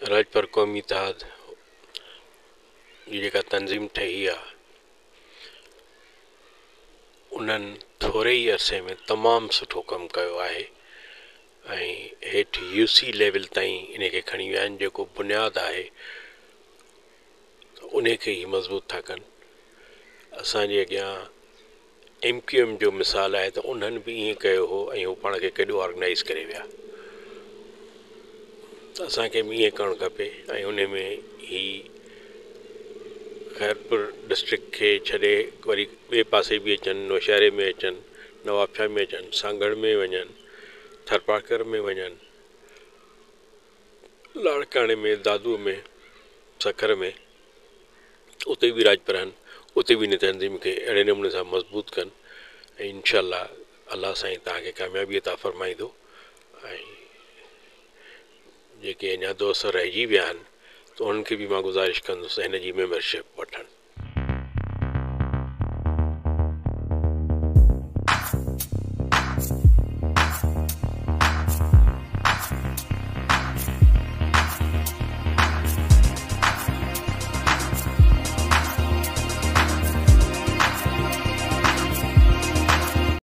राजपर क़ौमी इतिहाद जी जेका तंज़ीम ठही आहे उन्हनि थोरे ई अरसे में तमामु सुठो कमु कयो आहे ऐं हेठि यूसी लेवल ताईं इन खे खणी विया आहिनि। जेको बुनियादु आहे उन खे ई मज़बूत था कनि। असांजे अॻियां MQM जो मिसाल आहे त उन्हनि बि ईअं कयो हो ऐं हू पाण खे केॾो ऑर्गनाइज़ करे विया। त असांखे बि ईअं करणु खपे ऐं उन में ही खैरपुर डिस्ट्रिक्ट खे छॾे वरी ॿिए पासे बि अचनि, नौशहरे में अचनि, नवाबशाह में अचनि, सांगड़ में वञनि, थरपारकर में वञनि, लाड़काणे में, दादूअ में, सखर में, उते बि राज रहनि, उते बि इन तंज़ीम खे अहिड़े नमूने सां मज़बूत कनि ऐं इनशा अलाह साईं तव्हांखे कामयाबी अता फ़रमाईंदो। ऐं जेके अञा दोस्त रहिजी विया आहिनि त उन्हनि खे बि मां गुज़ारिश कंदुसि हिन जी मेंबरशिप वठनि।